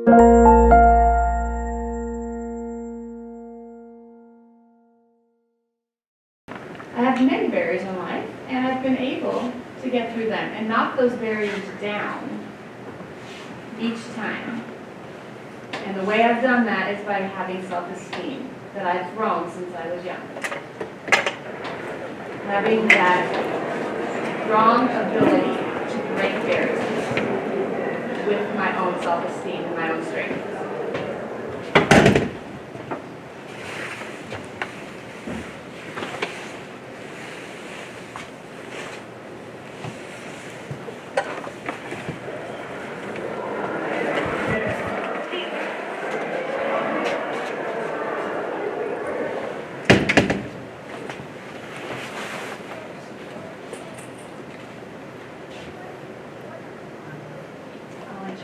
I have many barriers in life, and I've been able to get through them and knock those barriers down each time. And the way I've done that is by having self-esteem that I've grown since I was young. Having that strong ability to break barriers with my own self-esteem and my own strength.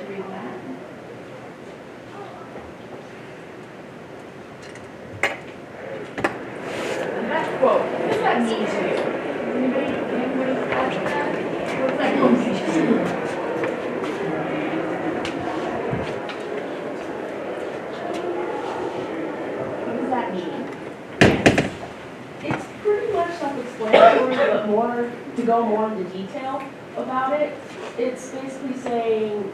Read that. And that quote, what does that mean to you? Anybody catch that? What does that mean to you? What does that mean? It's pretty much self-explanatory, but to go more into detail about it, it's basically saying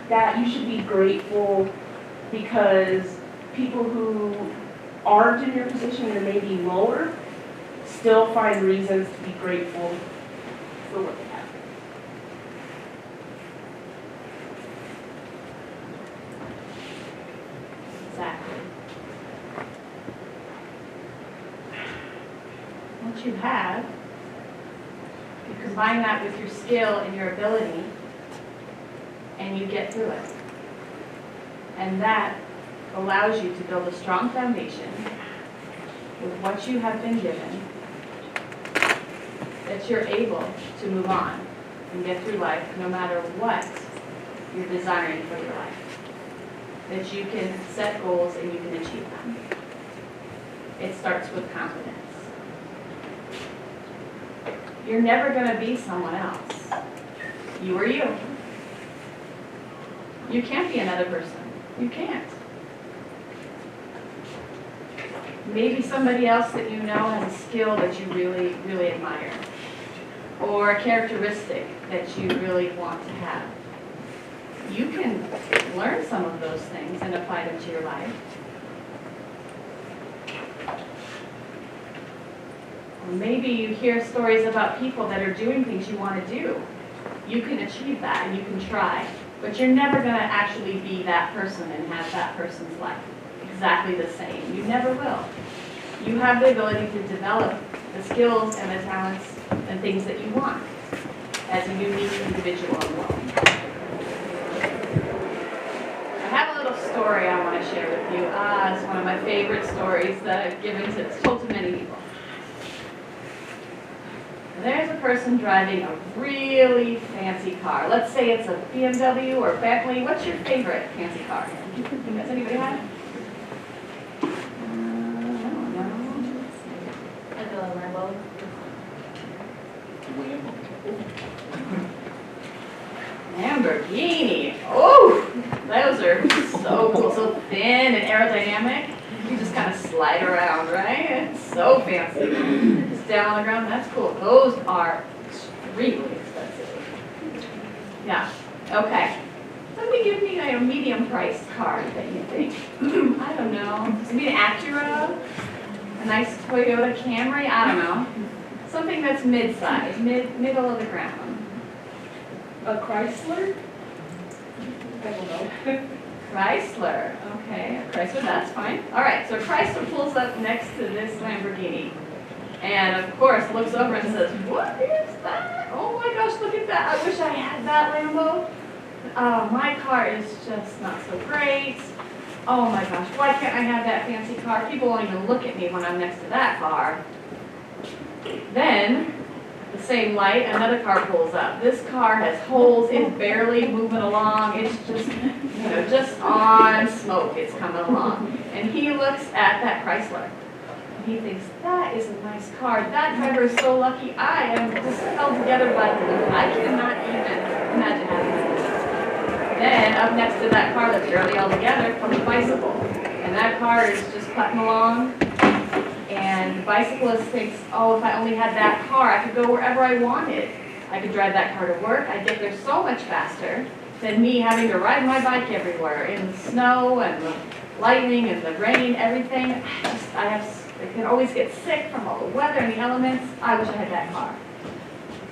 that you should be grateful because people who aren't in your position or maybe lower still find reasons to be grateful for what they have. Exactly. What you have, you combine that with your skill and your ability, and you get through it. And that allows you to build a strong foundation with what you have been given, that you're able to move on and get through life no matter what you're desiring for your life. That you can set goals and you can achieve them. It starts with confidence. You're never going to be someone else. You are you. You can't be another person. You can't. Maybe somebody else that you know has a skill that you really, really admire, or a characteristic that you really want to have. You can learn some of those things and apply them to your life. Or maybe you hear stories about people that are doing things you want to do. You can achieve that and you can try. But you're never going to actually be that person and have that person's life exactly the same. You never will. You have the ability to develop the skills and the talents and things that you want as a unique individual in the world. I have a little story I want to share with you. It's one of my favorite stories that I've told to many people. There's a person driving a really fancy car. Let's say it's a BMW or Bentley. What's your favorite fancy car? Does anybody have it? I don't know. I feel like Lambo. Lamborghini. Oh, those are so cool. So thin and aerodynamic. You just kind of slide around, right? It's so fancy. Just down on the ground. That's cool. Those are extremely expensive. Yeah. Okay. Somebody give me a medium-priced car that you think. I don't know. Maybe an Acura, a nice Toyota Camry. I don't know. Something that's mid-size, middle of the ground. A Chrysler? I don't know. Chrysler. Okay, Chrysler, that's fine. All right, so Chrysler pulls up next to this Lamborghini. And of course, looks over and says, "What is that? Oh my gosh, look at that. I wish I had that Lambo. My car is just not so great. Oh my gosh, why can't I have that fancy car? People won't even look at me when I'm next to that car." Then, the same light, another car pulls up. This car has holes, it's barely moving along, it's just, just on smoke, it's coming along. And he looks at that Chrysler. And he thinks, that is a nice car. That driver is so lucky. I am just held together by glue. I cannot even imagine having that. Then, up next to that car that's barely all together comes a bicycle. And that car is just putting along. And the bicyclist thinks, oh, if I only had that car, I could go wherever I wanted. I could drive that car to work. I'd get there so much faster than me having to ride my bike everywhere in the snow and the lightning and the rain, everything. I can always get sick from all the weather and the elements. I wish I had that car.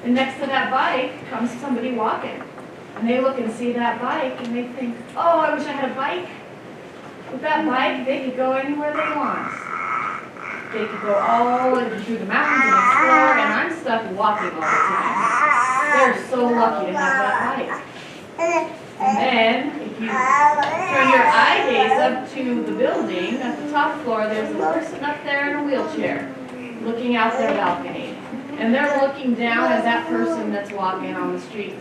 And next to that bike comes somebody walking. And they look and see that bike and they think, oh, I wish I had a bike. With that bike, they could go anywhere they want. They could go all through the mountains and explore, and I'm stuck walking all the time. They're so lucky to have that bike. And then, if you turn your eye gaze up to the building, at the top floor, there's a person up there in a wheelchair, looking out their balcony. And they're looking down at that person that's walking on the street.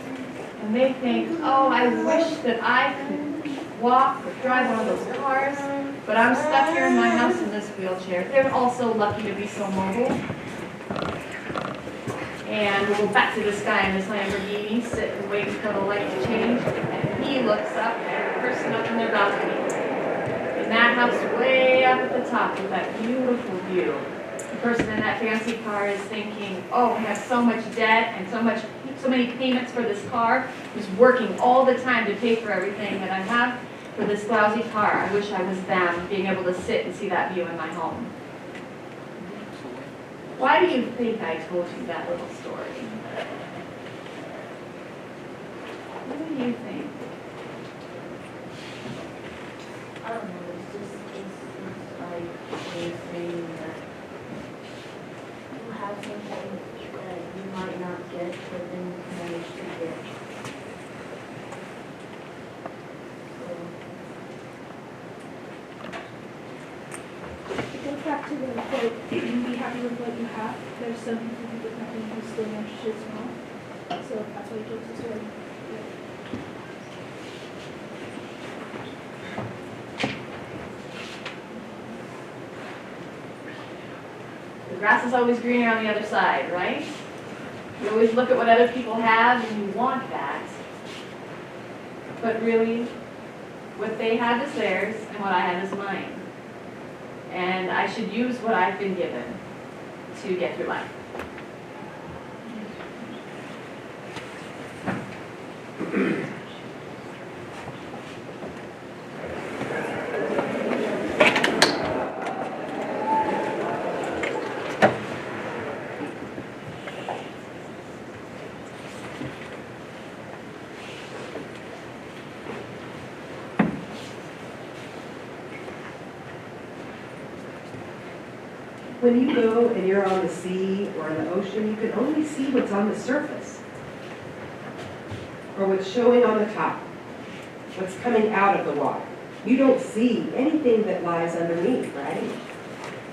And they think, oh, I wish that I could walk or drive one of those cars, but I'm stuck here in my house in this wheelchair. They're also lucky to be so mobile. And we'll go back to this guy in this Lamborghini, sitting waiting for the light to change, and he looks up at the person up in their balcony. In that house way up at the top with that beautiful view. The person in that fancy car is thinking, oh, I have so much debt and so many payments for this car. Who's working all the time to pay for everything that I have for this lousy car. I wish I was them, being able to sit and see that view in my home. Why do you think I told you that little story? What do you think? I don't know, it's like they're saying that you have something that you might not get, but then you manage to get. It goes back to the quote, be happy with what you have. There's some people who get nothing who still manage to as well. So that's why he gives the story. The grass is always greener on the other side, right? You always look at what other people have and you want that. But really, what they have is theirs and what I have is mine. And I should use what I've been given to get through life. When you go and you're on the sea or in the ocean, you can only see what's on the surface or what's showing on the top, what's coming out of the water. You don't see anything that lies underneath, right?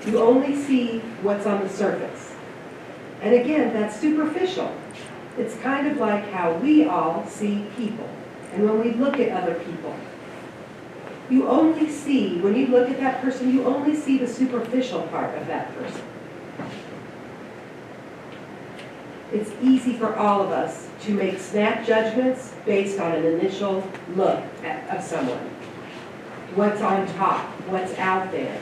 You only see what's on the surface. And again, that's superficial. It's kind of like how we all see people. And when we look at other people, you only see, when you look at that person, you only see the superficial part of that person. It's easy for all of us to make snap judgments based on an initial look of someone. What's on top, what's out there.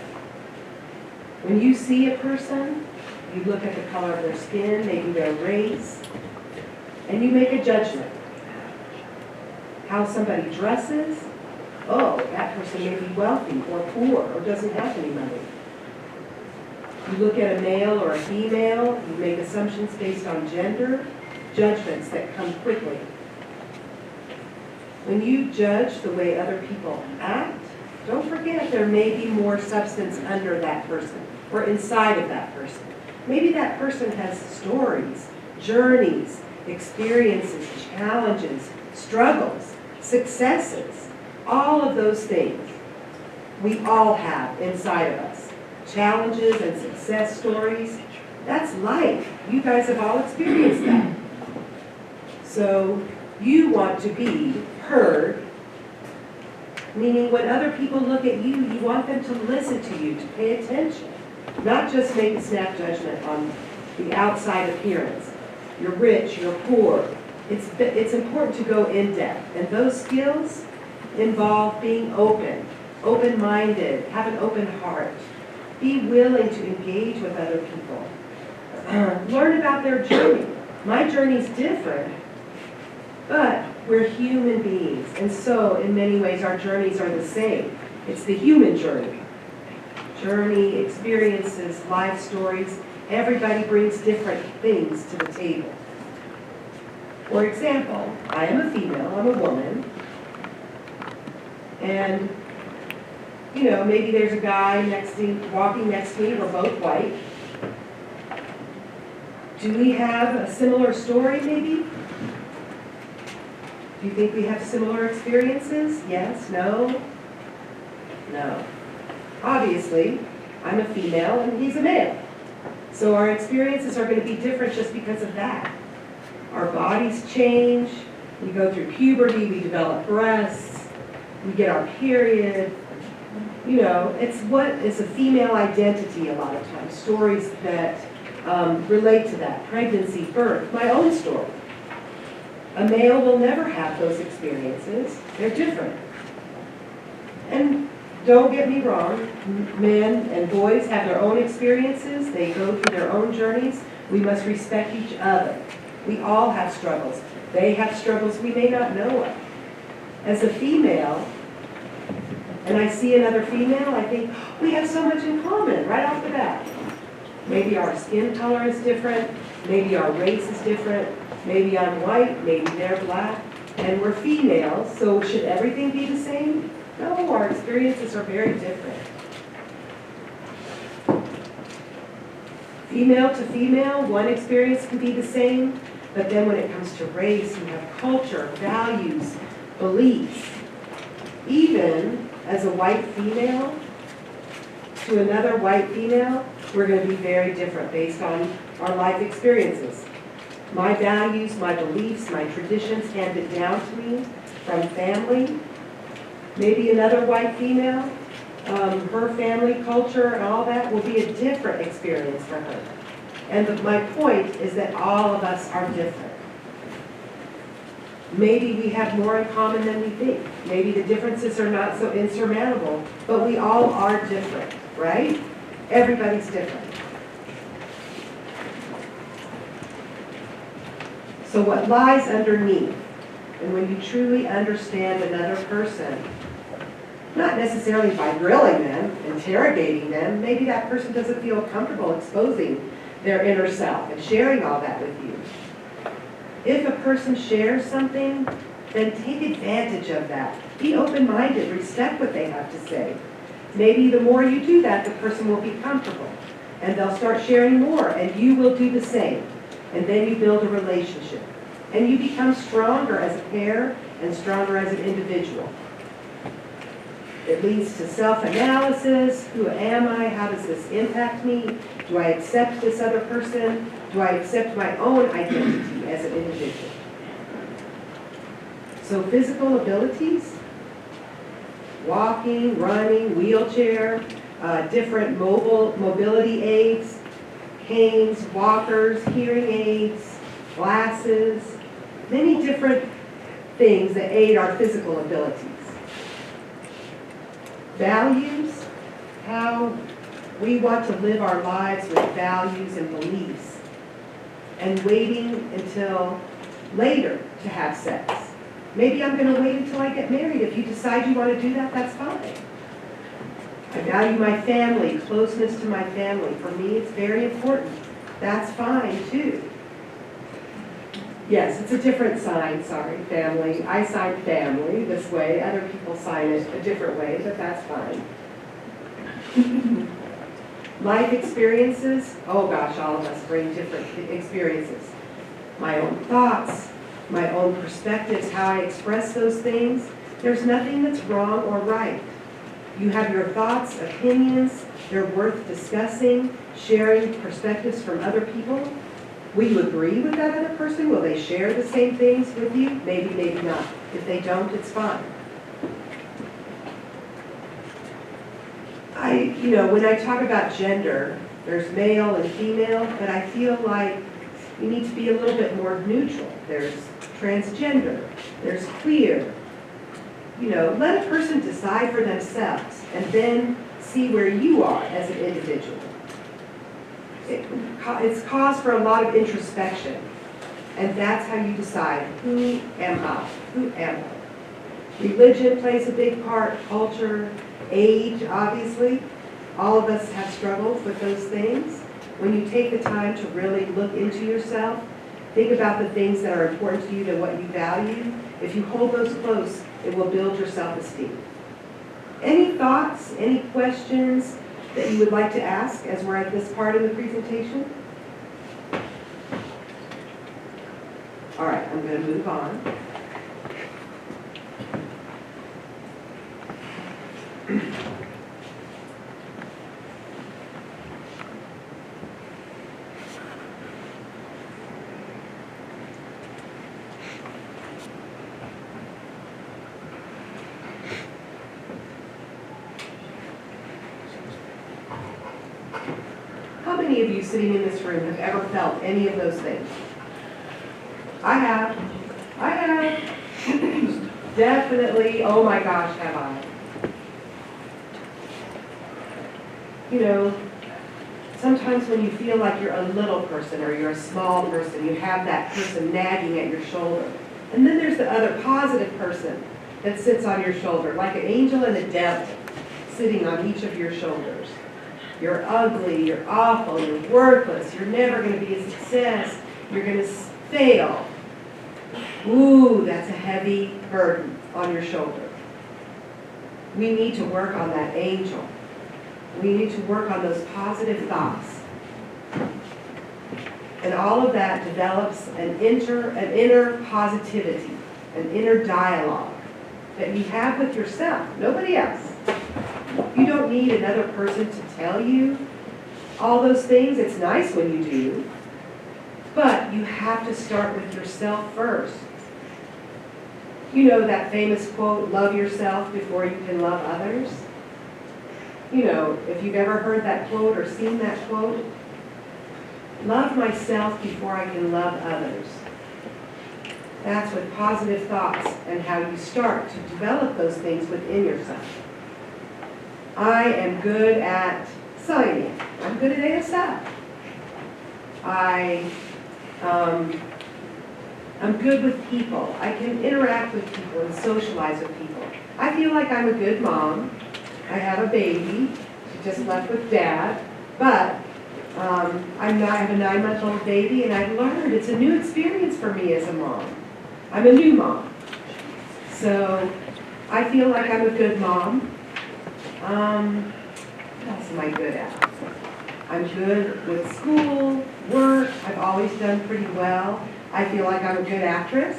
When you see a person, you look at the color of their skin, maybe their race, and you make a judgment. How somebody dresses. Oh, that person may be wealthy or poor or doesn't have any money. You look at a male or a female, you make assumptions based on gender, judgments that come quickly. When you judge the way other people act, don't forget there may be more substance under that person or inside of that person. Maybe that person has stories, journeys, experiences, challenges, struggles, successes. All of those things we all have inside of us. Challenges and success stories. That's life. You guys have all experienced that. So you want to be heard, meaning when other people look at you, you want them to listen to you, to pay attention. Not just make a snap judgment on the outside appearance. You're rich, you're poor. It's important to go in depth. And those skills, involve being open, open-minded, have an open heart. Be willing to engage with other people. Learn about their journey. My journey's different, but we're human beings. And so, in many ways, our journeys are the same. It's the human journey. Journey, experiences, life stories. Everybody brings different things to the table. For example, I am a female, I'm a woman, and maybe there's a guy walking next to me, we're both white. Do we have a similar story, maybe? Do you think we have similar experiences? Yes? No? No. Obviously, I'm a female and he's a male. So our experiences are going to be different just because of that. Our bodies change, we go through puberty, we develop breasts, we get our period. It's what is a female identity a lot of times, stories that relate to that, pregnancy, birth, my own story. A male will never have those experiences, they're different. And don't get me wrong, men and boys have their own experiences, they go through their own journeys, we must respect each other. We all have struggles. They have struggles we may not know of. As a female, and I see another female, I think, we have so much in common right off the bat. Maybe our skin color is different, maybe our race is different, maybe I'm white, maybe they're black, and we're females, so should everything be the same? No, our experiences are very different. Female to female, one experience can be the same, but then when it comes to race, you have culture, values, beliefs. Even as a white female to another white female, we're going to be very different based on our life experiences. My values, my beliefs, my traditions handed down to me from family. Maybe another white female, her family culture and all that will be a different experience for her. And my point is that all of us are different. Maybe we have more in common than we think. Maybe the differences are not so insurmountable, but we all are different, right? Everybody's different. So what lies underneath, and when you truly understand another person, not necessarily by grilling them, interrogating them, maybe that person doesn't feel comfortable exposing their inner self and sharing all that with you. If a person shares something, then take advantage of that. Be open-minded, respect what they have to say. Maybe the more you do that, the person will be comfortable, and they'll start sharing more, and you will do the same. And then you build a relationship. And you become stronger as a pair and stronger as an individual. It leads to self-analysis. Who am I? How does this impact me? Do I accept this other person? Do I accept my own identity as an individual? So physical abilities, walking, running, wheelchair, different mobility aids, canes, walkers, hearing aids, glasses, many different things that aid our physical abilities. Values, how we want to live our lives with values and beliefs, and waiting until later to have sex. Maybe I'm going to wait until I get married. If you decide you want to do that, that's fine. I value my family, closeness to my family. For me, it's very important. That's fine, too. Yes, it's a different sign, sorry, family. I sign family this way. Other people sign it a different way, but that's fine. Life experiences, oh gosh, all of us bring different experiences. My own thoughts, my own perspectives, how I express those things. There's nothing that's wrong or right. You have your thoughts, opinions, they're worth discussing, sharing perspectives from other people. Will you agree with that other person? Will they share the same things with you? Maybe, maybe not. If they don't, it's fine. When I talk about gender, there's male and female, but I feel like we need to be a little bit more neutral. There's transgender, there's queer, let a person decide for themselves and then see where you are as an individual. It's cause for a lot of introspection. And that's how you decide, who am I? Who am I? Religion plays a big part, culture, age, obviously. All of us have struggles with those things. When you take the time to really look into yourself, think about the things that are important to you and what you value. If you hold those close, it will build your self-esteem. Any thoughts, any questions that you would like to ask as we're at this part of the presentation? All right, I'm going to move on. How many of you sitting in this room have ever felt any of those things? I have. Definitely, oh my gosh, have I. Sometimes when you feel like you're a little person or you're a small person, you have that person nagging at your shoulder. And then there's the other positive person that sits on your shoulder, like an angel and a devil sitting on each of your shoulders. You're ugly, you're awful, you're worthless, you're never going to be a success, you're going to fail. Ooh, that's a heavy burden on your shoulder. We need to work on that angel. We need to work on those positive thoughts. And all of that develops an inner positivity, an inner dialogue that you have with yourself, nobody else. You don't need another person to tell you all those things. It's nice when you do. But you have to start with yourself first. You know that famous quote, love yourself before you can love others? If you've ever heard that quote or seen that quote, love myself before I can love others. That's with positive thoughts and how you start to develop those things within yourself. I am good at signing. I'm good at ASL. I'm good with people. I can interact with people and socialize with people. I feel like I'm a good mom. I have a baby. She just left with dad. But I have a 9-month-old baby, and I've learned it's a new experience for me as a mom. I'm a new mom. So I feel like I'm a good mom. What else am I good at? I'm good with school, work. I've always done pretty well. I feel like I'm a good actress.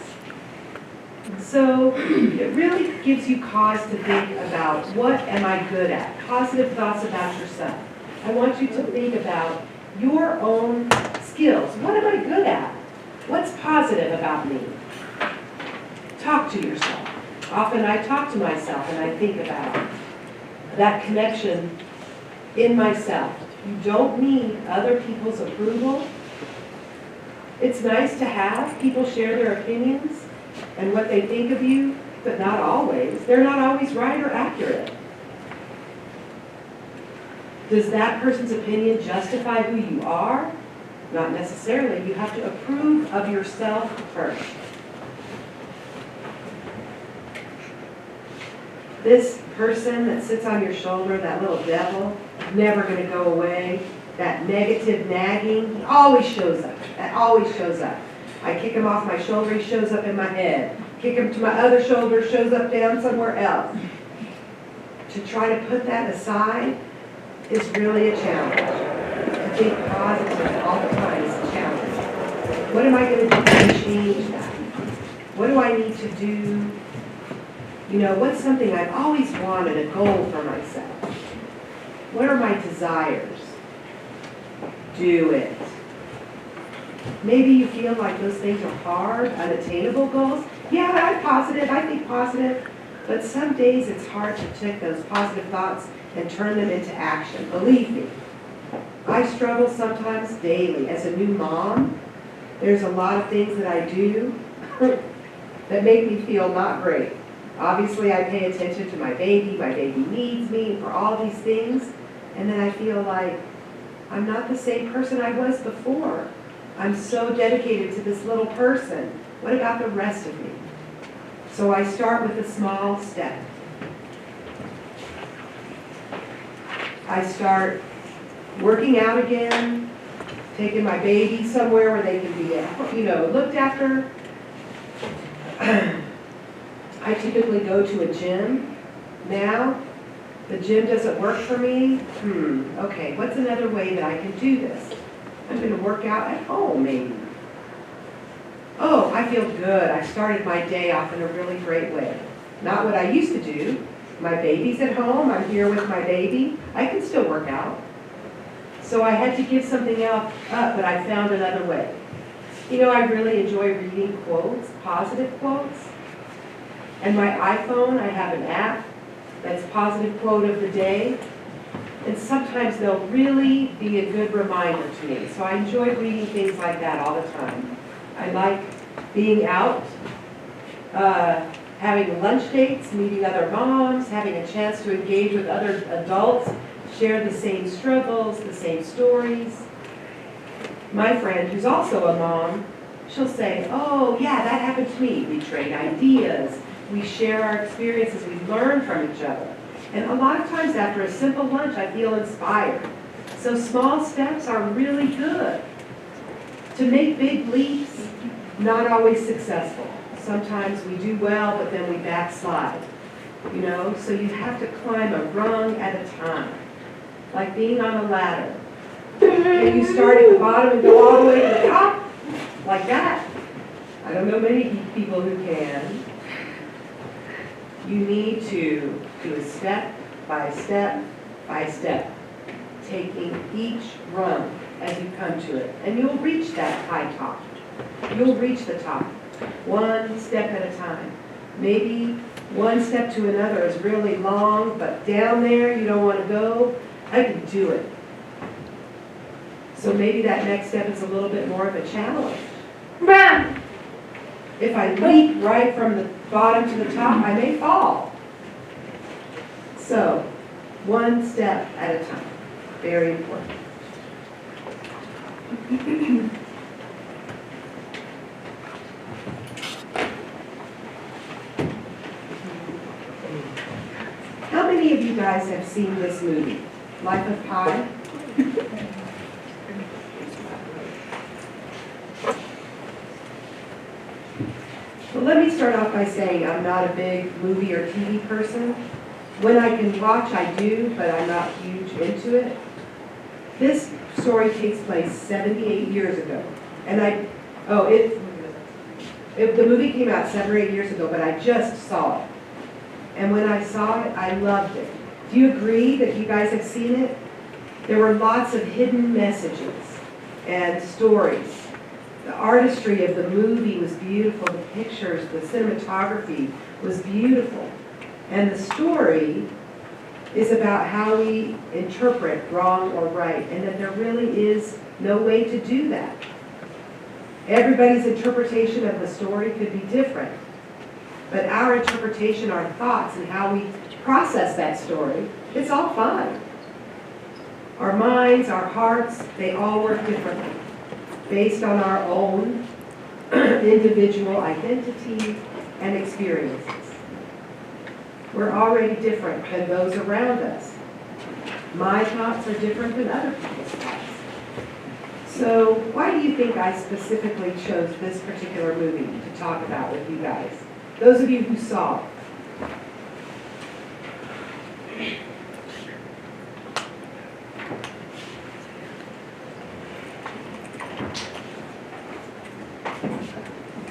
So it really gives you cause to think about, what am I good at? Positive thoughts about yourself. I want you to think about your own skills. What am I good at? What's positive about me? Talk to yourself. Often I talk to myself and I think about that connection in myself. You don't need other people's approval. It's nice to have people share their opinions and what they think of you, but not always. They're not always right or accurate. Does that person's opinion justify who you are? Not necessarily. You have to approve of yourself first. This person that sits on your shoulder, that little devil, never going to go away. That negative nagging, he always shows up. That always shows up. I kick him off my shoulder, he shows up in my head. Kick him to my other shoulder, shows up down somewhere else. To try to put that aside is really a challenge. To think positive all the time is a challenge. What am I going to do to change that? What do I need to do? What's something I've always wanted, a goal for myself? What are my desires? Do it. Maybe you feel like those things are hard, unattainable goals. Yeah, I'm positive, I think positive. But some days it's hard to take those positive thoughts and turn them into action. Believe me, I struggle sometimes daily. As a new mom, there's a lot of things that I do that make me feel not great. Obviously, I pay attention to my baby needs me for all these things, and then I feel like I'm not the same person I was before. I'm so dedicated to this little person. What about the rest of me? So I start with a small step. I start working out again, taking my baby somewhere where they can be, looked after. I typically go to a gym now. The gym doesn't work for me. Okay, what's another way that I can do this? I'm going to work out at home, maybe. Oh, I feel good. I started my day off in a really great way. Not what I used to do. My baby's at home. I'm here with my baby. I can still work out. So I had to give something else up, but I found another way. I really enjoy reading quotes, positive quotes. And my iPhone, I have an app that's positive quote of the day. And sometimes they'll really be a good reminder to me. So I enjoy reading things like that all the time. I like being out, having lunch dates, meeting other moms, having a chance to engage with other adults, share the same struggles, the same stories. My friend, who's also a mom, she'll say, oh yeah, that happened to me. We trade ideas, we share our experiences, we learn from each other. And a lot of times after a simple lunch, I feel inspired. So small steps are really good. To make big leaps, not always successful. Sometimes we do well, but then we backslide. So you have to climb a rung at a time, like being on a ladder. Can you start at the bottom and go all the way to the top? Like that? I don't know many people who can. You need to do a step by step by step, taking each rung as you come to it. And you'll reach that high top. You'll reach the top, one step at a time. Maybe one step to another is really long, but down there you don't want to go. I can do it. So maybe that next step is a little bit more of a challenge. If I leap right from the bottom to the top, I may fall. So, one step at a time. Very important. How many of you guys have seen this movie, Life of Pi? Well, let me start off by saying I'm not a big movie or TV person. When I can watch, I do, but I'm not huge into it. This story takes place 78 years ago. And the movie came out 7 or 8 years ago, but I just saw it. And when I saw it, I loved it. Do you agree that you guys have seen it? There were lots of hidden messages and stories. The artistry of the movie was beautiful. The pictures, the cinematography was beautiful. And the story is about how we interpret wrong or right, and that there really is no way to do that. Everybody's interpretation of the story could be different. But our interpretation, our thoughts, and how we process that story, it's all fine. Our minds, our hearts, they all work differently, based on our own individual identity and experiences. We're already different than those around us. My thoughts are different than other people's thoughts. So why do you think I specifically chose this particular movie to talk about with you guys? Those of you who saw it.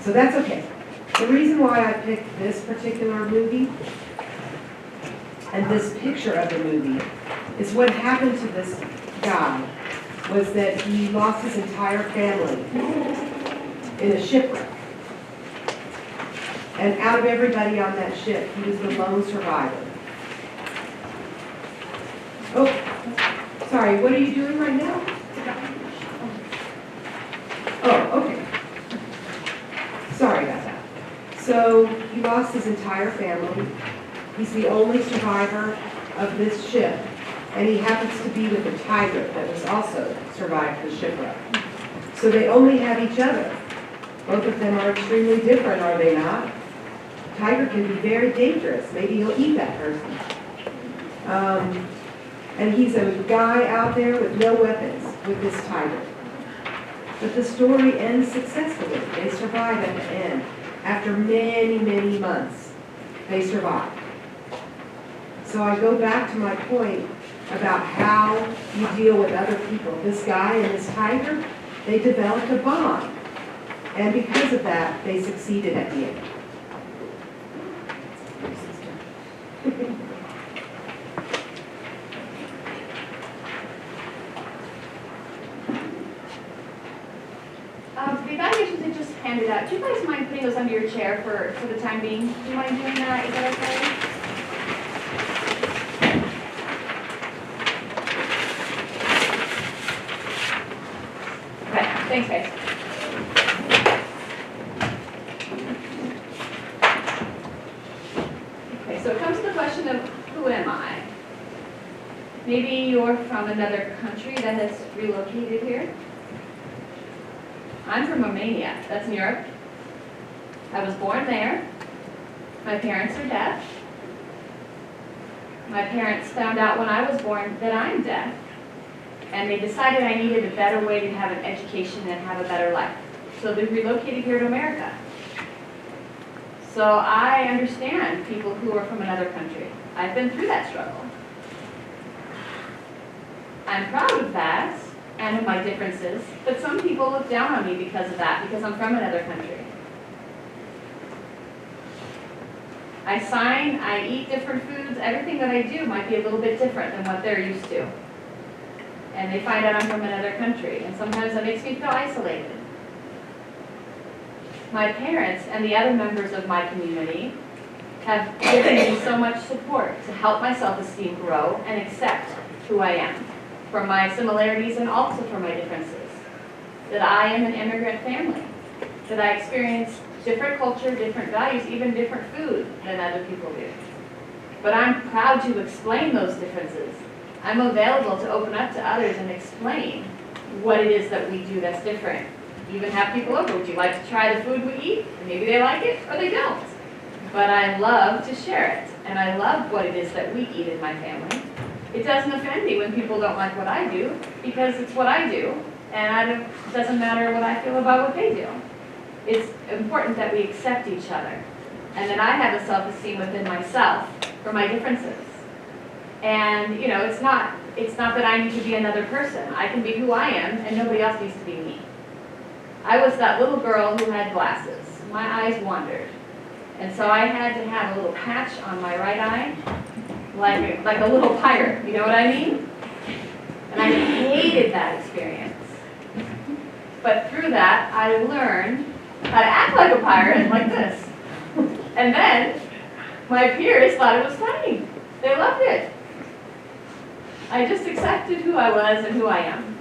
So that's okay. The reason why I picked this particular movie and this picture of the movie is what happened to this guy was that he lost his entire family in a shipwreck. And out of everybody on that ship, he was the lone survivor. Oh, sorry, what are you doing right now? Oh, okay. Sorry about that. So he lost his entire family. He's the only survivor of this ship, and he happens to be with a tiger that was also survived the shipwreck. So they only have each other. Both of them are extremely different, are they not? Tiger can be very dangerous. Maybe he'll eat that person. And he's a guy out there with no weapons with this tiger. But the story ends successfully. They survive at the end. After many, many months, they survive. So I go back to my point about how you deal with other people. This guy and this tiger, they developed a bond. And because of that, they succeeded at the end. The evaluations I just handed out, do you guys mind putting those under your chair for the time being? Do you mind doing that? Is that okay? Okay, thanks guys. Okay, so it comes to the question of who am I? Maybe you're from another country that has relocated here. I'm from Romania, that's in Europe. I was born there. My parents are deaf. My parents found out when I was born that I'm deaf. And they decided I needed a better way to have an education and have a better life. So they relocated here to America. So I understand people who are from another country. I've been through that struggle. I'm proud of that and of my differences, but some people look down on me because of that, because I'm from another country. I sign, I eat different foods, everything that I do might be a little bit different than what they're used to. And they find out I'm from another country, and sometimes that makes me feel isolated. My parents and the other members of my community have given me so much support to help my self-esteem grow and accept who I am, for my similarities and also for my differences. That I am an immigrant family, that I experience different culture, different values, even different food than other people do. But I'm proud to explain those differences. I'm available to open up to others and explain what it is that we do that's different. Even have people over, would you like to try the food we eat? And maybe they like it or they don't. But I love to share it, and I love what it is that we eat in my family. It doesn't offend me when people don't like what I do, because it's what I do, and it doesn't matter what I feel about what they do. It's important that we accept each other, and that I have a self-esteem within myself for my differences. And, you know, it's not that I need to be another person. I can be who I am, and nobody else needs to be me. I was that little girl who had glasses. My eyes wandered. And so I had to have a little patch on my right eye, like a little pirate, you know what I mean? And I hated that experience. But through that, I learned how to act like a pirate, like this. And then, my peers thought it was funny. They loved it. I just accepted who I was and who I am.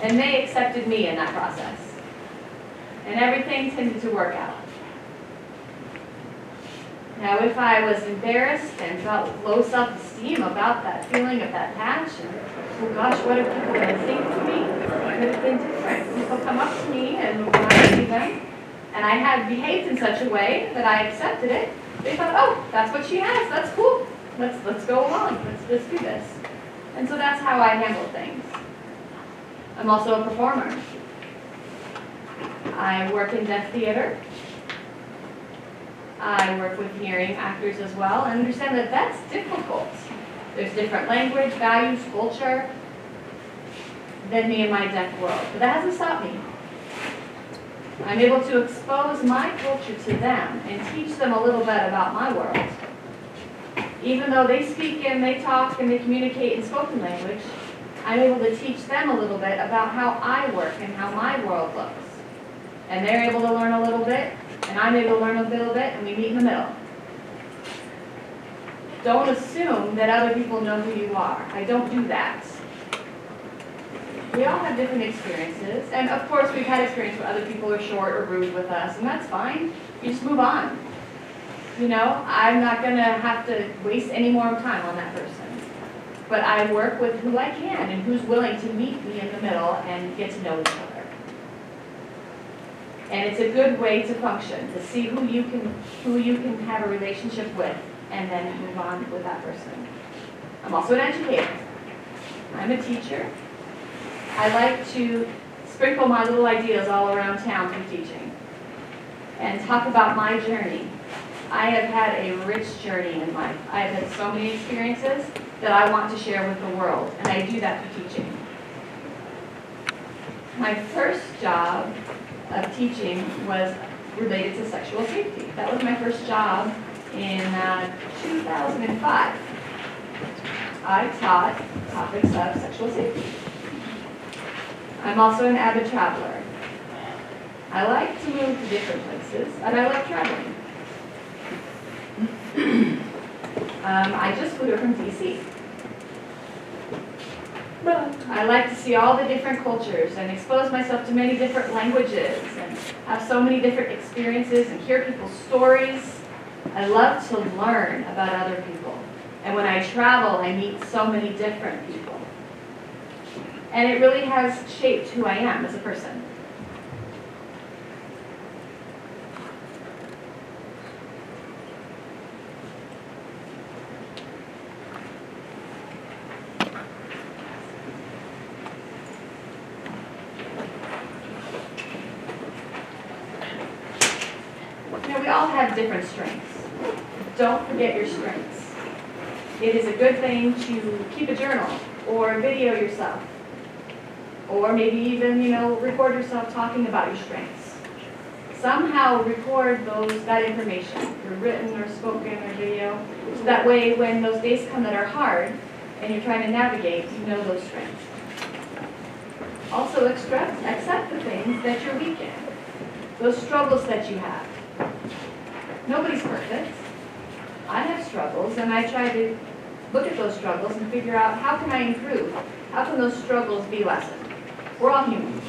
And they accepted me in that process. And everything tended to work out. Now, if I was embarrassed and felt low self-esteem about that feeling of that patch, and, oh gosh, what are people going to think of me? It could have been different. People come up to me, and when I see them, and I had behaved in such a way that I accepted it, they thought, oh, that's what she has, that's cool. Let's go along, let's do this. And so that's how I handle things. I'm also a performer. I work in deaf theater. I work with hearing actors as well, and understand that that's difficult. There's different language, values, culture than me in my deaf world, but that hasn't stopped me. I'm able to expose my culture to them and teach them a little bit about my world. Even though they speak and they talk and they communicate in spoken language, I'm able to teach them a little bit about how I work and how my world looks. And they're able to learn a little bit, and I'm able to learn a little bit, and we meet in the middle. Don't assume that other people know who you are. I don't do that. We all have different experiences, and of course, we've had experience where other people are short or rude with us, and that's fine. You just move on. You know, I'm not gonna have to waste any more time on that person. But I work with who I can and who's willing to meet me in the middle and get to know each other. And it's a good way to function, to see who you can have a relationship with and then move on with that person. I'm also an educator. I'm a teacher. I like to sprinkle my little ideas all around town through teaching and talk about my journey. I have had a rich journey in life. I have had so many experiences that I want to share with the world, and I do that through teaching. My first job of teaching was related to sexual safety. That was my first job in 2005. I taught topics of sexual safety. I'm also an avid traveler. I like to move to different places, and I like traveling. I just flew here from DC. I like to see all the different cultures and expose myself to many different languages and have so many different experiences and hear people's stories. I love to learn about other people. And when I travel, I meet so many different people. And it really has shaped who I am as a person. We all have different strengths. Don't forget your strengths. It is a good thing to keep a journal or video yourself, or maybe even, record yourself talking about your strengths. Somehow record that information, either written or spoken or video, so that way when those days come that are hard and you're trying to navigate, you know those strengths. Also accept the things that you're weak in, those struggles that you have. Nobody's perfect. I have struggles, and I try to look at those struggles and figure out how can I improve? How can those struggles be lessened? We're all human.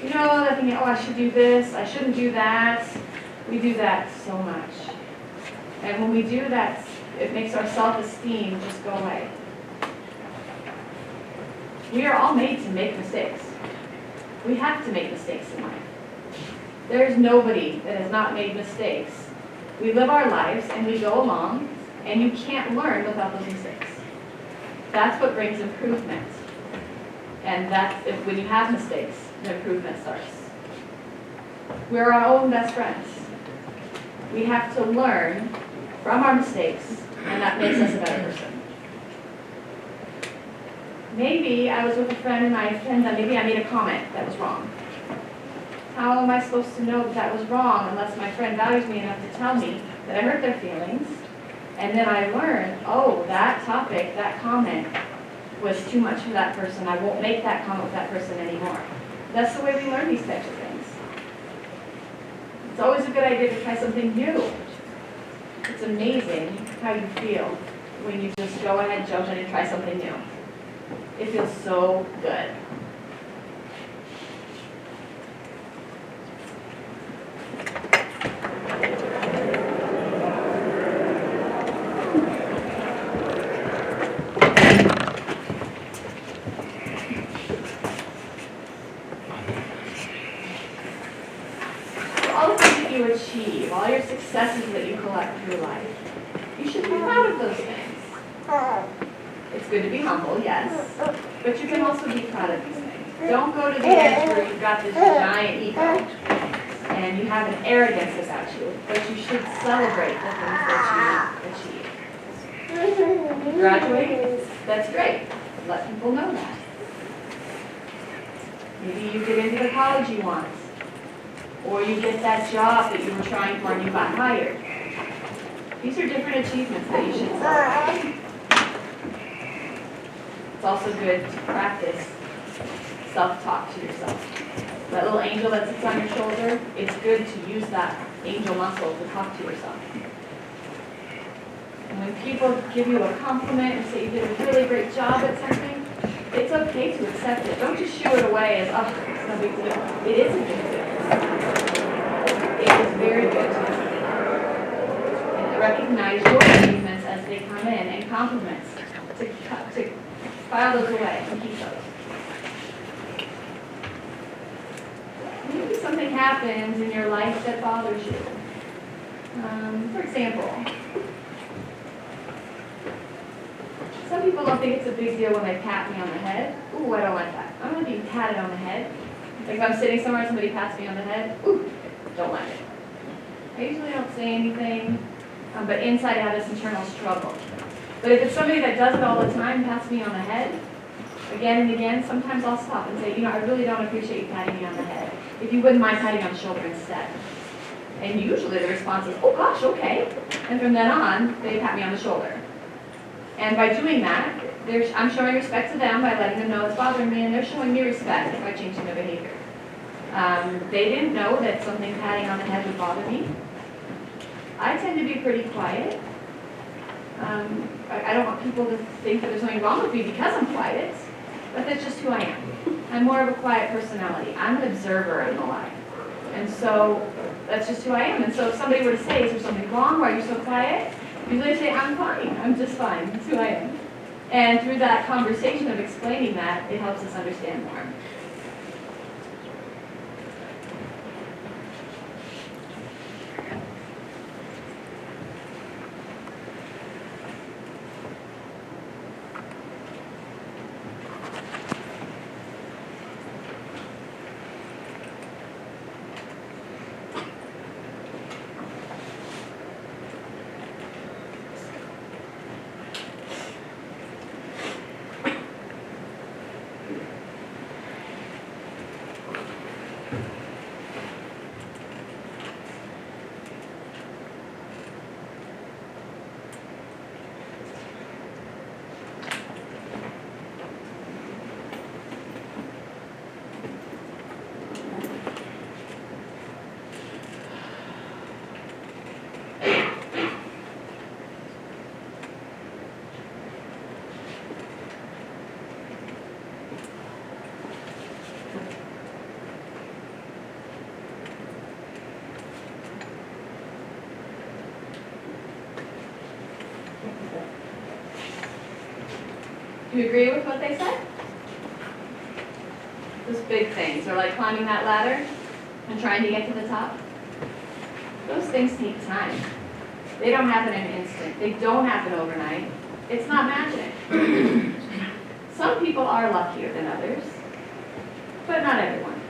That thinking, I should do this, I shouldn't do that. We do that so much. And when we do that, it makes our self-esteem just go away. We are all made to make mistakes. We have to make mistakes in life. There's nobody that has not made mistakes. We live our lives and we go along, and you can't learn without those mistakes. That's what brings improvement. And when you have mistakes, the improvement starts. We're our own best friends. We have to learn from our mistakes, and that makes us a better person. Maybe I was with a friend and maybe I made a comment that was wrong. How am I supposed to know that was wrong unless my friend values me enough to tell me that I hurt their feelings? And then I learned, that topic, that comment was too much for that person. I won't make that comment with that person anymore. That's the way we learn these types of things. It's always a good idea to try something new. It's amazing how you feel when you just go ahead, jump in, and try something new. It feels so good. All the things that you achieve, all your successes that you collect through life, you should be proud of those things. It's good to be humble, yes, but you can also be proud of these things. Don't go to the edge where you've got this giant ego and you have an arrogance about you, but you should celebrate the things that you achieve. You graduate, that's great. Let people know that. Maybe you get into the college you want, or you get that job that you were trying for and you got hired. These are different achievements that you should celebrate. It's also good to practice self-talk to yourself. That little angel that sits on your shoulder, it's good to use that angel muscle to talk to yourself. And when people give you a compliment and say you did a really great job at something, it's okay to accept it. Don't just shoo it away as, oh, it's no big deal. It is a big deal. It is very good to and recognize your achievements as they come in and compliments to file those away and keep those. Maybe something happens in your life that bothers you. For example, some people don't think it's a big deal when they pat me on the head. Ooh, I don't like that. I don't want to be patted on the head. Like if I'm sitting somewhere and somebody pats me on the head, ooh, don't like it. I usually don't say anything, but inside I have this internal struggle. But if it's somebody that does it all the time, pats me on the head, again and again, sometimes I'll stop and say, I really don't appreciate you patting me on the head. If you wouldn't mind patting on the shoulder instead. And usually the response is, oh gosh, okay. And from then on, they pat me on the shoulder. And by doing that, I'm showing respect to them by letting them know it's bothering me, and they're showing me respect by changing their behavior. They didn't know that something patting on the head would bother me. I tend to be pretty quiet. I don't want people to think that there's something wrong with me because I'm quiet, but that's just who I am. I'm more of a quiet personality. I'm an observer in the life. And so that's just who I am. And so if somebody were to say, is there something wrong? Why are you so quiet? Usually I say, I'm fine. I'm just fine. That's who I am. And through that conversation of explaining that, it helps us understand more. Do you agree with what they said? Those big things, or like climbing that ladder and trying to get to the top. Those things take time. They don't happen in an instant. They don't happen overnight. It's not magic. Some people are luckier than others, but not everyone.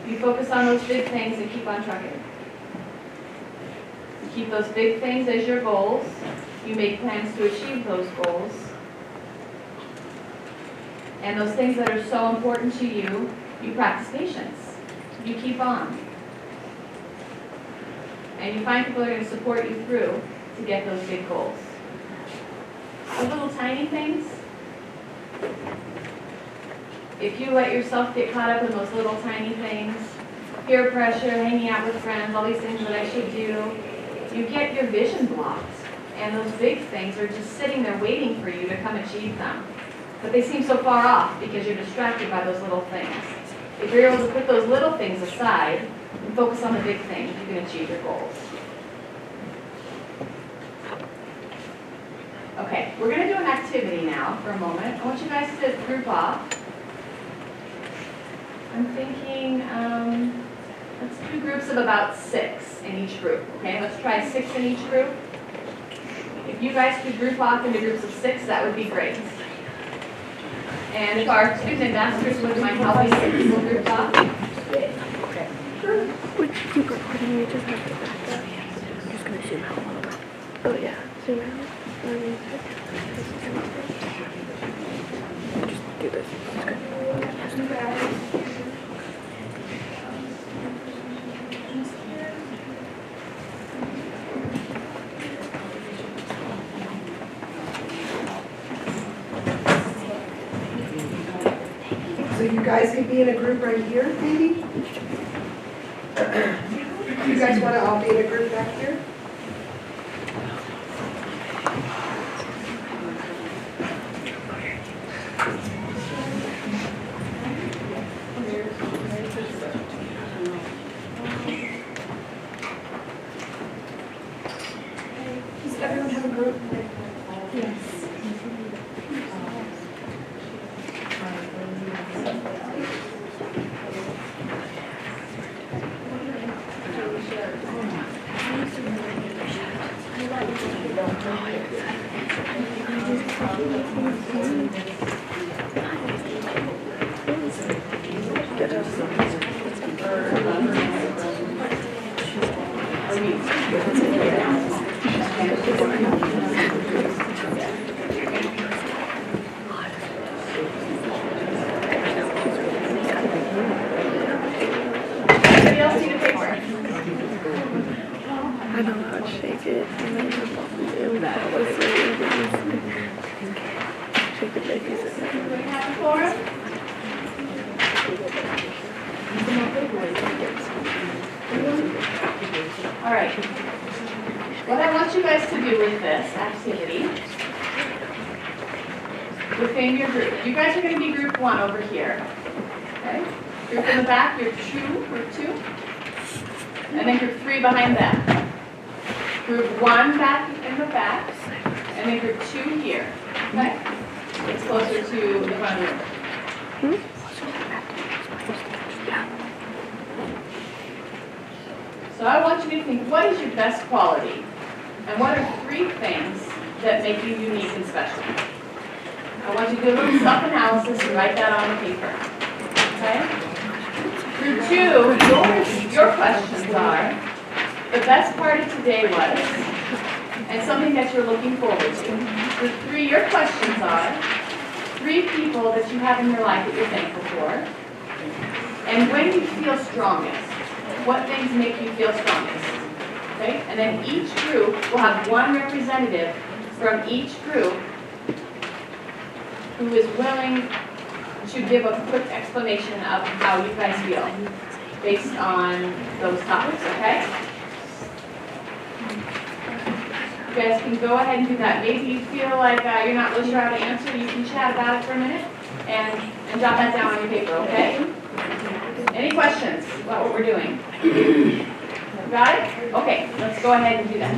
You focus on those big things and keep on trucking. You keep those big things as your goals. You make plans to achieve those goals. And those things that are so important to you, you practice patience. You keep on. And you find people that are going to support you through to get those big goals. Those little tiny things, if you let yourself get caught up in those little tiny things, peer pressure, hanging out with friends, all these things that I should do, you get your vision blocked. And those big things are just sitting there waiting for you to come achieve them. But they seem so far off because you're distracted by those little things. If you're able to put those little things aside and focus on the big things, you can achieve your goals. Okay, we're going to do an activity now for a moment. I want you guys to group off. I'm thinking, let's do groups of about 6 in each group. Okay, let's try 6 in each group. If you guys could group off into groups of 6, that would be great. And if our student ambassadors wouldn't mind helping get people grouped off. Sure. Would you recording? You just have to back up. I'm just going to zoom out a little bit. Oh yeah, zoom out. Just do this. It's good. So you guys could be in a group right here, maybe? You guys want to all be in a group back here? everyone have a group? Yes. Anybody else need a paper? I know how to shake it, and then it would probably shake the babies. Everybody happy for him? All right. What I want you guys to do with this activity, within your group, you guys are going to be group 1 over here. Okay? Group in the back, group 2, and then group 3 behind that. Group 1 back in the back, and then group 2 here. Okay? It's closer to the front of the room. So I want you to think, what is your best quality? And what are 3 things that make you unique and special? I want you to do a little self-analysis and write that on the paper. Okay? Group 2, your questions are, the best part of today was, and something that you're looking forward to. Group 3, your questions are, 3 people that you have in your life that you're thankful for. And when you feel strongest, what things make you feel strongest? Okay? And then each group will have 1 representative from each group who is willing to give a quick explanation of how you guys feel based on those topics, okay? You guys can go ahead and do that. Maybe you feel like you're not really sure how to answer, you can chat about it for a minute and jot that down on your paper, okay? Any questions about what we're doing? Got it? Okay, let's go ahead and do that.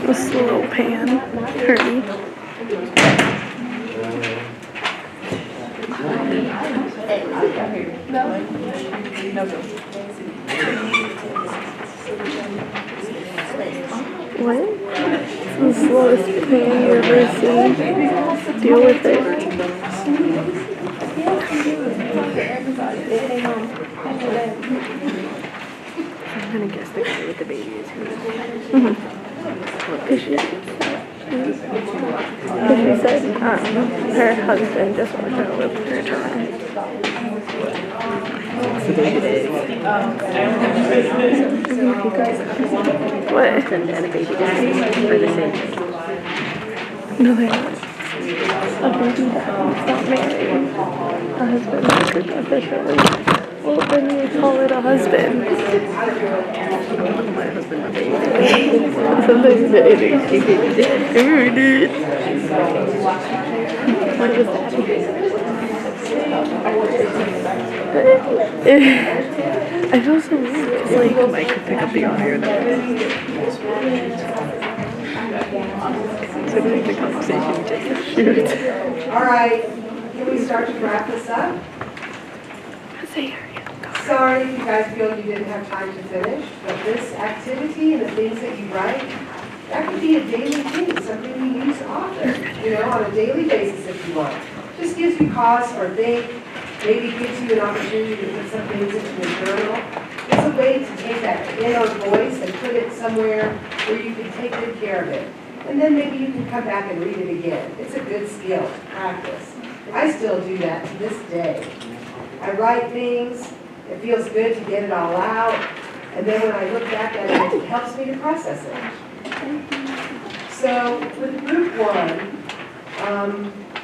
A slow pan. Hurry. What? It's the slowest pan you ever seen. deal with it. I'm gonna guess the guy with the baby is who. Cause she said her husband just walked out with her child. What? Husband and a baby are the same thing. No, they're not. A baby that's not married. A husband is officially. Well, then you would call it a husband. My husband and baby. Something dating. What was that? I feel so weird. It's like Mike could pick up the audio now. So like the conversation we just shoot. All right, can we start to wrap this up? Sorry if you guys feel you didn't have time to finish, but this activity and the things that you write, that could be a daily thing, something we use often, on a daily basis if you want. Just gives you cause for think, maybe gives you an opportunity to put some things into a journal. It's a way to take that inner voice and put it somewhere where you can take good care of it. And then maybe you can come back and read it again. It's a good skill to practice. I still do that to this day. I write things, it feels good to get it all out, and then when I look back at it, it helps me to process it. So with group 1,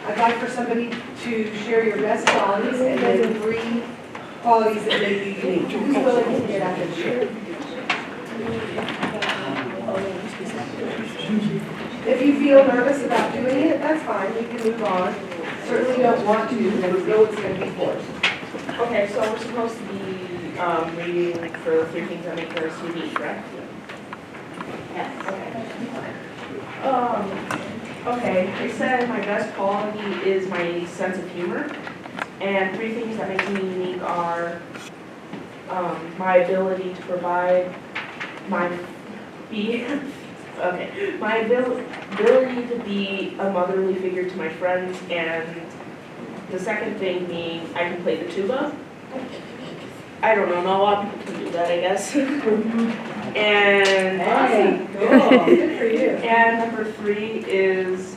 I'd like for somebody to share your best qualities and then 3 qualities that make you unique. Who's willing to get up and share? If you feel nervous about doing it, that's fine, we can move on. Certainly don't want to, because we know it's going to be forced. Okay, so we're supposed to be reading for the 3 things that make us unique, correct? Yes. Okay, I said my best quality is my sense of humor, and 3 things that make me unique are my ability to provide my ability to be a motherly figure to my friends, and the second thing being I can play the tuba. I don't know, not a lot of people can do that, I guess. And Hey, cool, good for you. And number 3 is,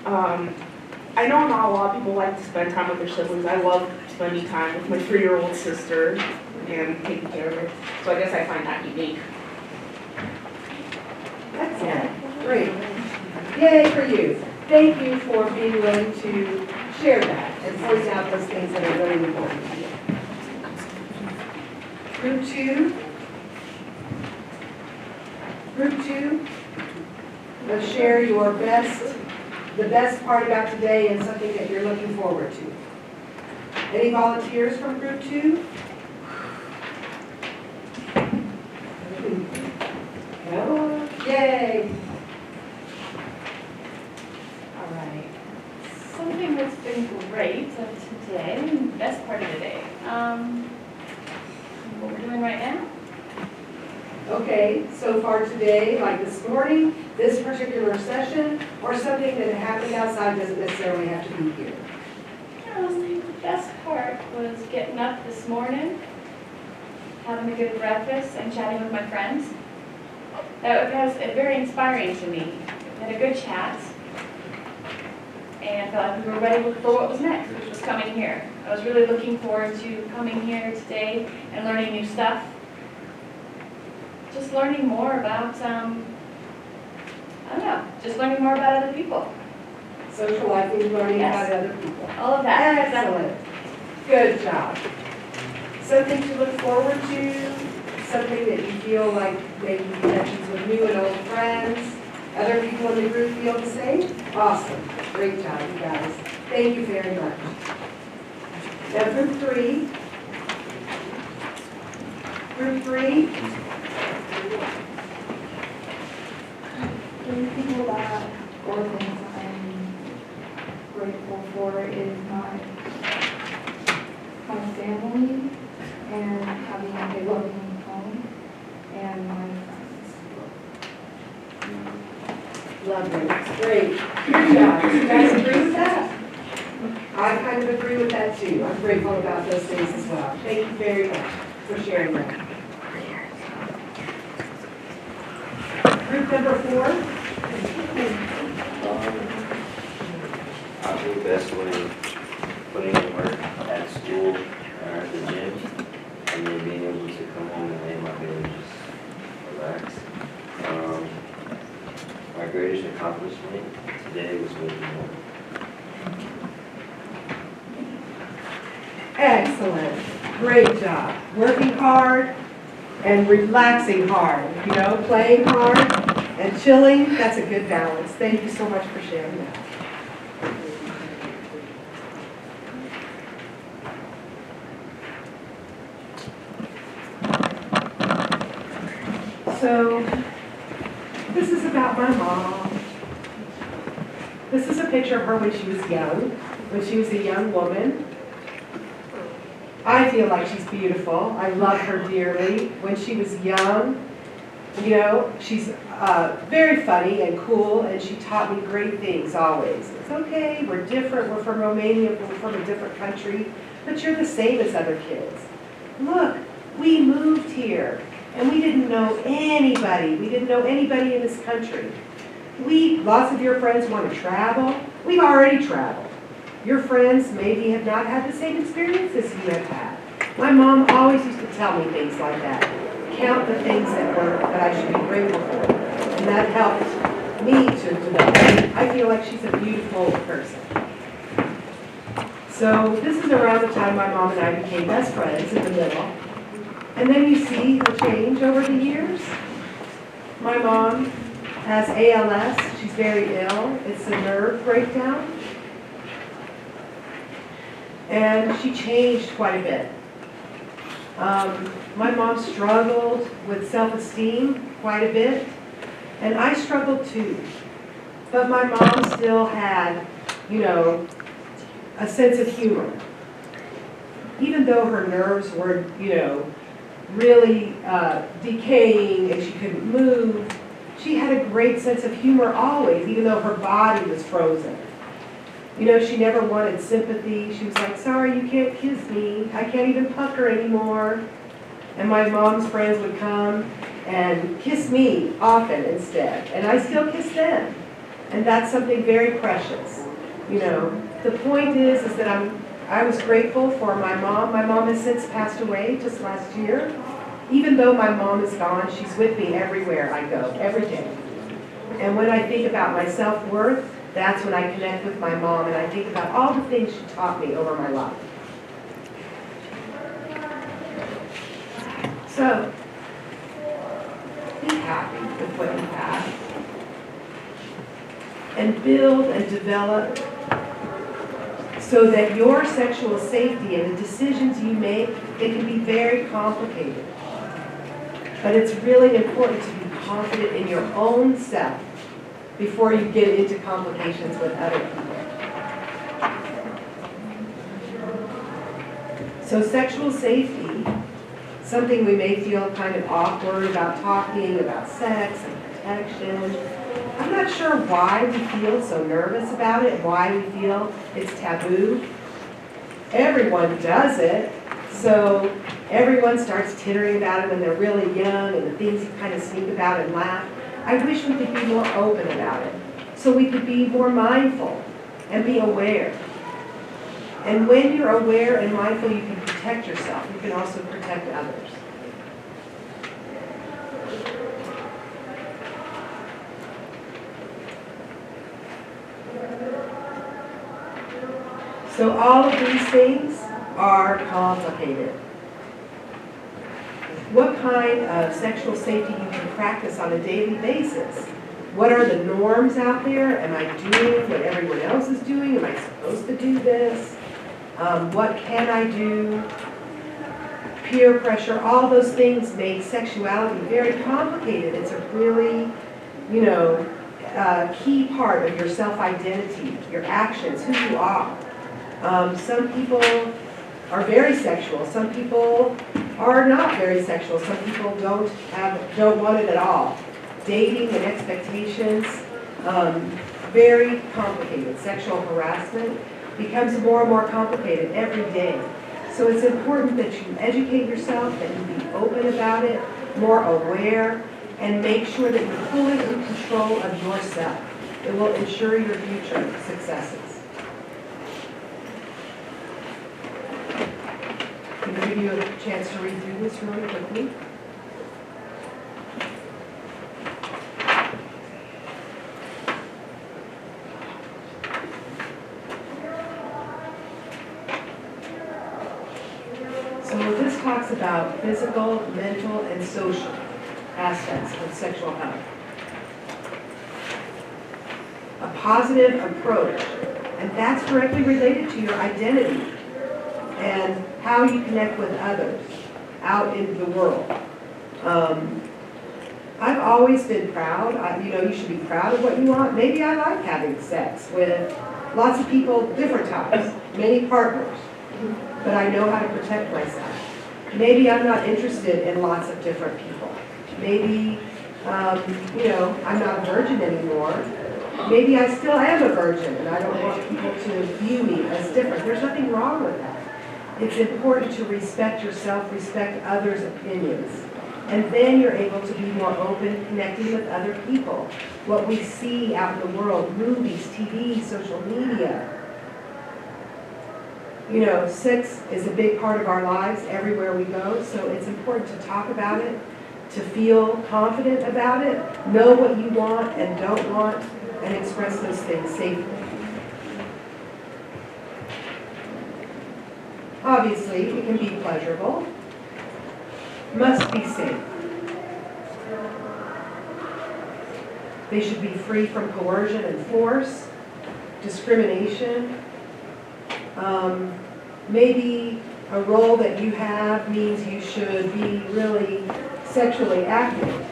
I know not a lot of people like to spend time with their siblings. I love spending time with my 3-year-old sister and taking care of her. So I guess I find that unique. Excellent, great. Yay for you. Thank you for being willing to share that and point out those things that are really important to you. Group 2. Group 2, let's share your the best part about today and something that you're looking forward to. Any volunteers from group 2? Oh, yay! All right. Something that's been great of today, best part of the day. What we're doing right now? Okay, so far today, like this morning, this particular session, or something that happened outside doesn't necessarily have to be here. I was thinking the best part was getting up this morning, having a good breakfast, and chatting with my friends. That was very inspiring to me. We had a good chat, and felt like we were ready for what was next, which was coming here. I was really looking forward to coming here today and learning new stuff. Just learning more about, just learning more about other people. Socializing, learning about other people. All of that. Excellent. Good job. Something to look forward to, something that you feel like maybe connections with new and old friends, other people in the group feel the same? Awesome. Great job, you guys. Thank you very much. Now, group 3. Group 3. The people that, or things I'm grateful for is my family and having a loving home and my friends. Lovely, that's great. Good job. You guys agree with that? I kind of agree with that too. I'm grateful about those things as well. Thank you very much for sharing that. Group number 4. I think best when putting in work at school or at the gym, and then being able to come home and lay in my bed and just relax. My greatest accomplishment today was waking up. Excellent. Great job. Working hard and relaxing hard. You know, playing hard and chilling. That's a good balance. Thank you so much for sharing that. So, this is about my mom. This is a picture of her when she was young, when she was a young woman. I feel like she's beautiful. I love her dearly. When she was young, you know, she's very funny and cool, and she taught me great things always. It's okay, we're different, we're from Romania, we're from a different country, but you're the same as other kids. Look, we moved here, and we didn't know anybody. We didn't know anybody in this country. Lots of your friends want to travel. We've already traveled. Your friends maybe have not had the same experiences you have had. My mom always used to tell me things like that. Count the things that I should be grateful for. And that helped me to develop. I feel like she's a beautiful person. So this is around the time my mom and I became best friends in the middle. And then you see her change over the years. My mom has ALS. She's very ill. It's a nerve breakdown. And she changed quite a bit. My mom struggled with self-esteem quite a bit. And I struggled too. But my mom still had, you know, a sense of humor. Even though her nerves were, you know, really decaying and she couldn't move, she had a great sense of humor always, even though her body was frozen. You know, she never wanted sympathy. She was like, sorry, you can't kiss me. I can't even pucker anymore. And my mom's friends would come and kiss me often instead. And I still kiss them. And that's something very precious. You know, the point is that I was grateful for my mom. My mom has since passed away just last year. Even though my mom is gone, she's with me everywhere I go, every day. And when I think about my self-worth, that's when I connect with my mom and I think about all the things she taught me over my life. So, be happy with what you have. And build and develop so that your sexual safety and the decisions you make, it can be very complicated. But it's really important to be confident in your own self before you get into complications with other people. So sexual safety, something we may feel kind of awkward about talking about sex and protection. I'm not sure why we feel so nervous about it, why we feel it's taboo. Everyone does it, so everyone starts tittering about it when they're really young and the things you kind of sneak about and laugh. I wish we could be more open about it, so we could be more mindful and be aware. And when you're aware and mindful, you can protect yourself. You can also protect others. So all of these things are complicated. What kind of sexual safety you can practice on a daily basis? What are the norms out there? Am I doing what everyone else is doing? Am I supposed to do this? What can I do? Peer pressure, all those things make sexuality very complicated. It's a really, you know, key part of your self-identity, your actions, who you are. Some people are very sexual. Some people are not very sexual. Some people don't want it at all. Dating and expectations, Very complicated. Sexual harassment becomes more and more complicated every day. So it's important that you educate yourself, that you be open about it, more aware, and make sure that you're fully in control of yourself. It will ensure your future successes. Can I give you a chance to read through this really quickly? So this talks about physical, mental, and social aspects of sexual health. A positive approach, and that's directly related to your identity and how you connect with others out in the world. I've always been proud. You should be proud of what you want. Maybe I like having sex with lots of people, different types, many partners, but I know how to protect myself. Maybe I'm not interested in lots of different people. Maybe, I'm not a virgin anymore. Maybe I still am a virgin and I don't want people to view me as different. There's nothing wrong with that. It's important to respect yourself, respect others' opinions. And then you're able to be more open, connecting with other people. What we see out in the world, movies, TV, social media. Sex is a big part of our lives everywhere we go, so it's important to talk about it, to feel confident about it, know what you want and don't want, and express those things safely. Obviously, it can be pleasurable, must be safe. They should be free from coercion and force, discrimination. Maybe a role that you have means you should be really sexually active,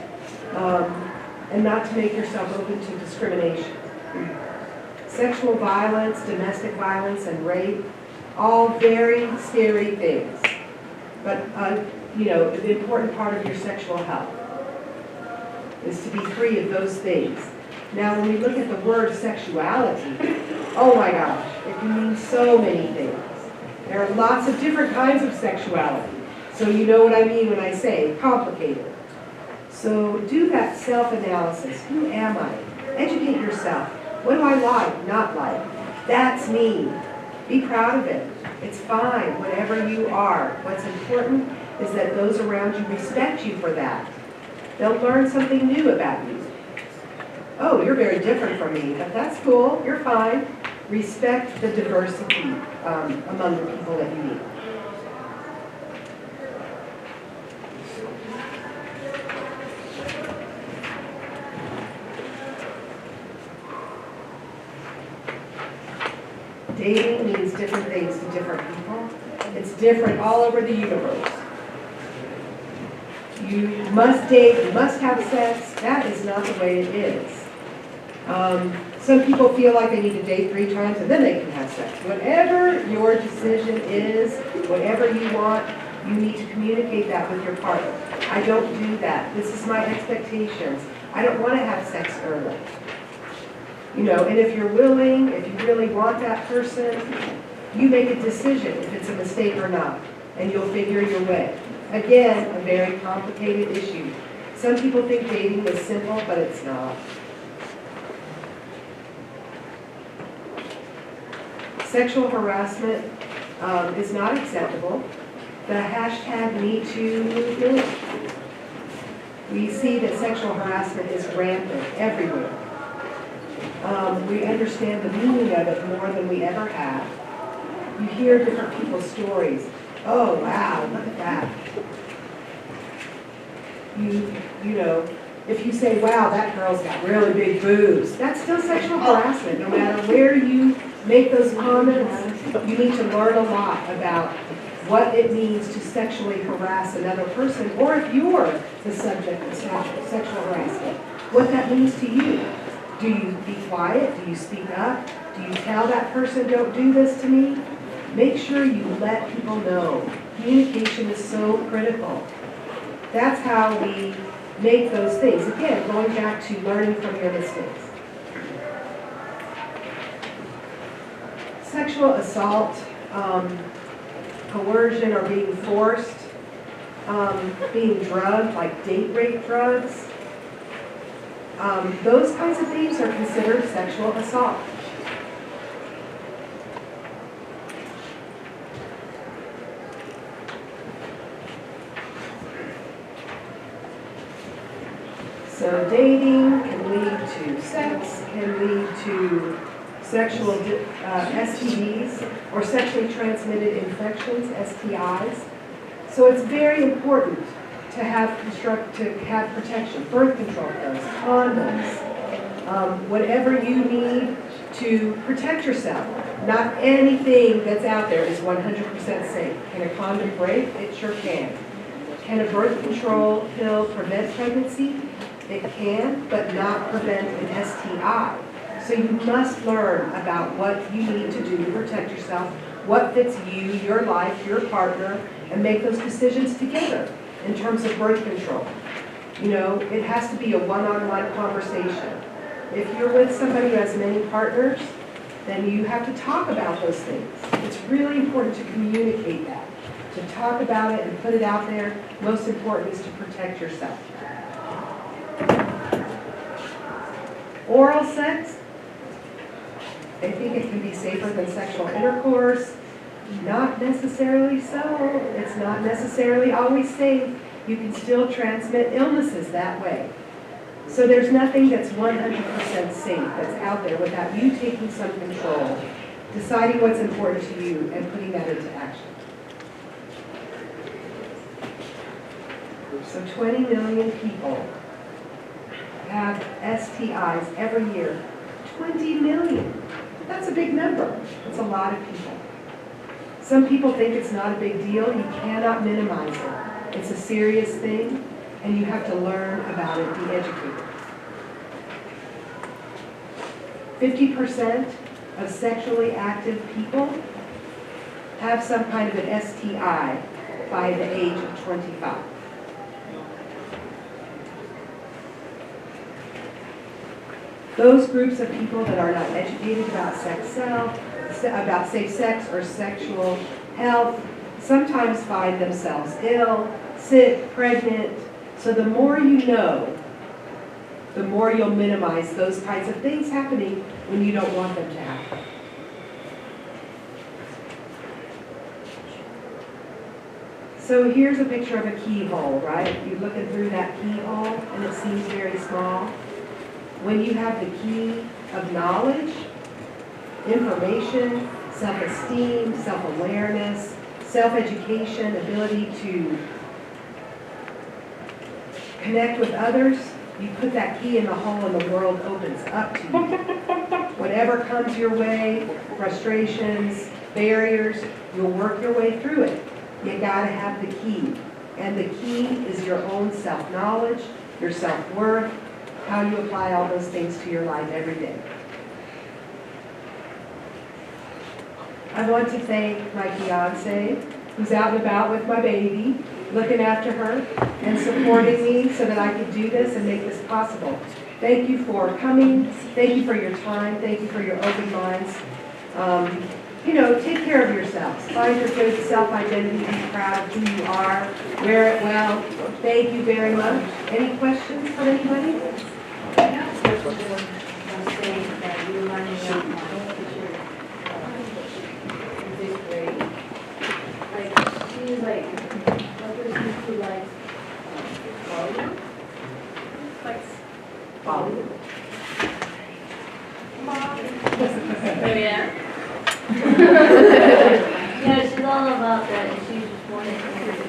and not to make yourself open to discrimination. Sexual violence, domestic violence, and rape, all very scary things. But, the important part of your sexual health is to be free of those things. Now, when we look at the word sexuality, oh my gosh, it can mean so many things. There are lots of different kinds of sexuality. So you know what I mean when I say complicated. So do that self-analysis. Who am I? Educate yourself. What do I like, not like? That's me. Be proud of it. It's fine, whatever you are. What's important is that those around you respect you for that. They'll learn something new about you. Oh, you're very different from me, but that's cool. You're fine. Respect the diversity among the people that you meet. Dating means different things to different people. It's different all over the universe. You must date, you must have sex. That is not the way it is. Some people feel like they need to date 3 times and then they can have sex. Whatever your decision is, whatever you want, you need to communicate that with your partner. I don't do that. This is my expectations. I don't want to have sex early. And if you're willing, if you really want that person, you make a decision if it's a mistake or not, and you'll figure your way. Again, a very complicated issue. Some people think dating is simple, but it's not. Sexual harassment is not acceptable. The hashtag #MeToo movement, we see that sexual harassment is rampant everywhere. We understand the meaning of it more than we ever have. You hear different people's stories. Oh, wow, look at that. If you say, wow, that girl's got really big boobs, that's still sexual harassment. No matter where you make those comments, you need to learn a lot about what it means to sexually harass another person, or if you're the subject of sexual harassment, what that means to you. Do you be quiet? Do you speak up? Do you tell that person, don't do this to me? Make sure you let people know. Communication is so critical. That's how we make those things. Again, going back to learning from your mistakes. sexual assault, coercion or being forced, being drugged, like date rape drugs, those kinds of things are considered sexual assault. So dating can lead to sex, can lead to sexual STDs or sexually transmitted infections, STIs. So it's very important to have protection, birth control pills, condoms, whatever you need to protect yourself. Not anything that's out there is 100% safe. Can a condom break? It sure can. Can a birth control pill prevent pregnancy? It can, but not prevent an STI. So you must learn about what you need to do to protect yourself, what fits you, your life, your partner, and make those decisions together in terms of birth control. You know, it has to be a one-on-one conversation. If you're with somebody who has many partners, then you have to talk about those things. It's really important to communicate that, to talk about it and put it out there. Most important is to protect yourself. Oral sex, they think it can be safer than sexual intercourse. Not necessarily so. It's not necessarily always safe. You can still transmit illnesses that way. So there's nothing that's 100% safe that's out there without you taking some control, deciding what's important to you, and putting that into action. So 20 million people have STIs every year. 20 million. That's a big number. It's a lot of people. Some people think it's not a big deal. You cannot minimize it. It's a serious thing, and you have to learn about it, be educated. 50% of sexually active people have some kind of an STI by the age of 25. Those groups of people that are not educated about about safe sex or sexual health sometimes find themselves ill, sick, pregnant. So the more you know, the more you'll minimize those kinds of things happening when you don't want them to happen. So here's a picture of a keyhole, right? You're looking through that keyhole and it seems very small. When you have the key of knowledge, information, self-esteem, self-awareness, self-education, ability to connect with others, you put that key in the hole and the world opens up to you. Whatever comes your way, frustrations, barriers, you'll work your way through it. You gotta have the key. And the key is your own self-knowledge, your self-worth, how you apply all those things to your life every day. I want to thank my fiance, who's out and about with my baby, looking after her and supporting me so that I could do this and make this possible. Thank you for coming. Thank you for your time. Thank you for your open minds. You know, take care of yourselves. Find your good self-identity. Be proud of who you are. Wear it well. Thank you very much. Any questions from anybody? Follow. Oh, yeah? Yeah, she's all about that, and she just wanted to